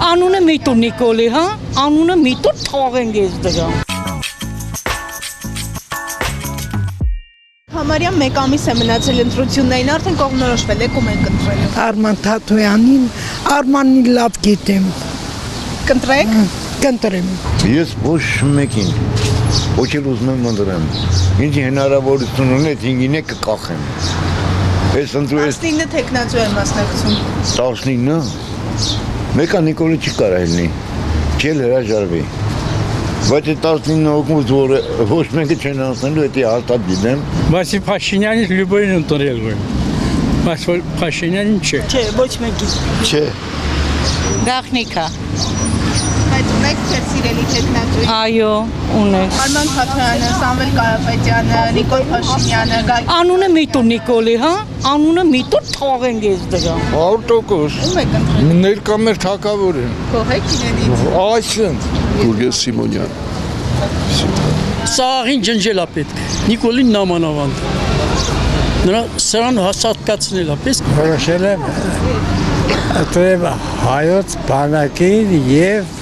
Անունը Միտո Նիկոլի, հա? Անունը Միտո թողեն ես դրա։ Համարյա 1 ամիս է մնացել ընտրություններին, արդեն կողմնորոշվել եք ում եք ընտրելու։ Արման Թաթոյանին, Արմանին լավ գիտեմ։ Կընտրեք։ Կընտրեմ։ Ես ոչ մեկին, ոչ էլ ուզում եմ ընտրեմ։ Ինչ հնարավորություն ունեք, ինքին եք կկախեմ։ Ես ընտրում 19 թեկնածու եմ մասնակցում։ 19-ը։ Մեկը Նիկոլը չի կարող լինի։ Չել հրաժարվի։ Բայց այդ 19 օգուտ որը ոչ մեկը չեն անցնելու, դա հաստատ գիտեմ։ Բայց Փաշինյանի լյուբոյին ընտրել եմ։ Բայց Փաշինյանին չէ։ Չէ, ոչ մեկի։ Չէ։ Գախնիկա։ Բայց ունեք ձեր սիրելի թեկնածու։ Այո, ունես։ Արման Թաթոյանը, Սամվել Կարապետյանը, Նիկոլ Փաշինյանը, Անունը Միտո Նիկոլի, հա? Անունը Միտո թողեն ես դրա։ 100%։ ում եք ընտրել։ Ներկա մեր թակավոր են։ Կողեք իրենից։ Այսինքն Գուրգես Սիմոնյան։ Սաղին ջնջել է պետք։ Նիկոլին նամանավանդ։ Նրա սրան հաստատկացնել է պես։ Որոշել եմ ընտրել հայոց բանակին եւ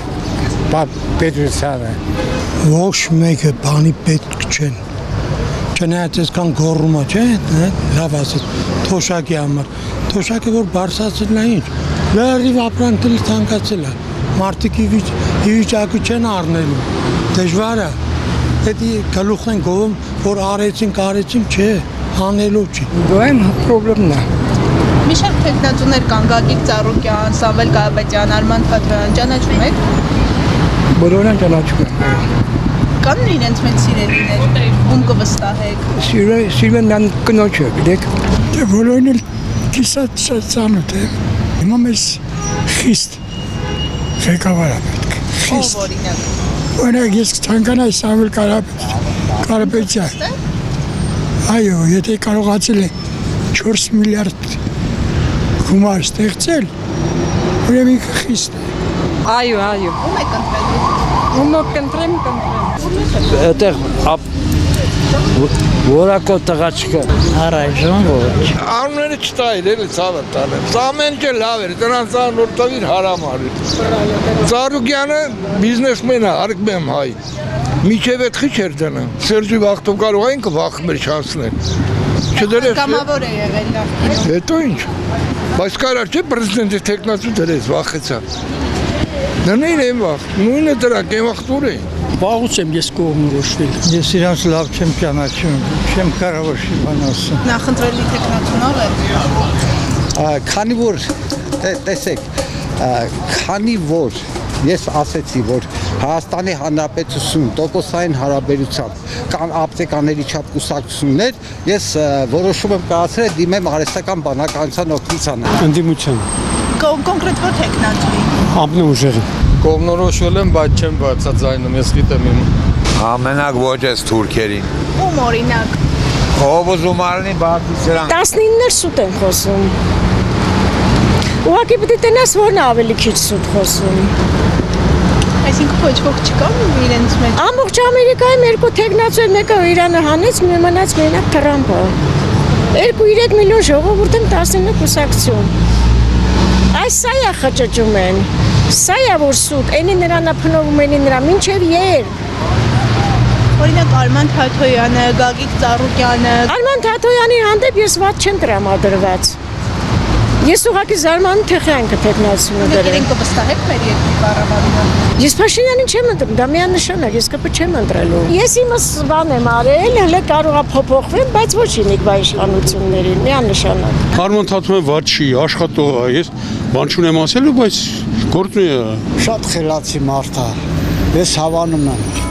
պետությանը։ Ոչ մեկը բանի պետք չեն։ Չնայած այսքան գոռում է, չէ՞, լավ ասած, թոշակի համար։ Թոշակը որ բարձրացել է ինչ։ Լրիվ ապրանքը թանկացել է։ Մարդիկ վիճակը չեն առնելու։ Դժվար է։ Դա գլուխ են գովում, որ արեցին, չէ, անելով չի։ Դա խնդիրն է։ Մի շարք թեկնածուներ կան, Գագիկ Ծառուկյան, Սամվել Կարապետյան, Արման Թաթոյան, ճանաչում եք։ Բոլորն ճանաչում են։ Կան իրենց մեծ սիրելիներ, ում կվստահեք։ Սիրվեն նան կնոջը, գիտեք։ Դե բոլորն էլ կիսատ ծանոթ է։ Հիմա մեզ խիստ ղեկավար է պետք։ Ով օրինակ։ Օրինակ ես ցանկանայի Սամվել Կարապետյան։ Այո, եթե կարողացել է 4 միլիարդ գումար ստեղծել, ուրեմն խիստ է։ Այո։ Ում եք ընտրելու։ Ում կընտրեմ։ Այդտեղ որակո տղաչկա Առայժմ ոչ։ Անունները չտայր էլի ցավը տալեմ։ Սա ամեն ինչ լավ էր, դրանց անորտավին հարամ արի։ Ծառուկյանը բիզնեսմեն է, արկմեմ հայ։ Միջև այդ խիչ էր դնը։ Սերժի վախտով կարող էին վախմեր չանցնել։ Չդրես։ Կամավոր է եղել նախ։ Հետո ինչ։ Բայց կարար չէ պրեզիդենտի տեխնացու դրեց վախեցա։ Դրանին եմ վախ, նույնը դրանք եմ վախտուր էին։ Վաղուց եմ ես կողմնորոշվել։ Ես իրանց լավ չեմ ճանաչում, չեմ կարող բան ասեմ։ Նախընտրելի թեկնածուն ով է։ Քանի որ տեսեք, քանի որ ես ասեցի, որ Հայաստանի Հանրապետություն տոկոսային հարաբերությամբ կան ապտեկաների չափ կուսակցություններ, ես որոշում եմ կայացրել դիմեմ արհեստական բանականության օգնությանը։ Ընդդիմություն։ Կոնկրետ որ թեկնածուի։ Ամնուժեղի։ Կողմնորոշվել եմ, բայց չեմ բացաձայնում, ես գիտեմ իմ։ Ամենակ ոչ ես թուրքերին։ Ում օրինակ։ Ով ուզում արնի բացի սրան։ 19-ներ սուտ են խոսում։ Ուղղակի պետք է տենաս որն ավելի քիչ սուտ խոսում։ Այսինքն ոչ ոք չկա իրենց մեջ։ Ամբողջ Ամերիկայում երկու թեկնածու են, մեկը Իրանը հանեց, մնաց մենակ Թրամփը։ 2-3 միլիոն ժողովուրդ են 19 կուսակցություն։ Այս սա է խճճում են։ Սա է որ սուտ, այնի նրան փնովում են նրա մինչև երբ։ Օրինակ Արման Թաթոյանը, Գագիկ Ծառուկյանը։ Արման Թաթոյանի հանդեպ ես ված չեմ տրամադրված։ Ես ուղղակի զարմանում թե խյանքը թեկնածությունը դրել։ Իրենք կվստահեք մեր երկրի կառավարումը։ Ես Փաշինյանին չեմ ընտրում, դա միանշանակ, ես կապ չեմ ընտրելու։ Ես իմս բան եմ արել, հələ կարող է փոփոխվել, բայց ոչ ինիք իշխանություններին, միանշանակ։ Արման Թաթոյանը ված չի, աշխատող է, ես բան չունեմ ասելու, բայց գործունի է։ Շատ խելացի մարդ է։ Ես հավանում եմ։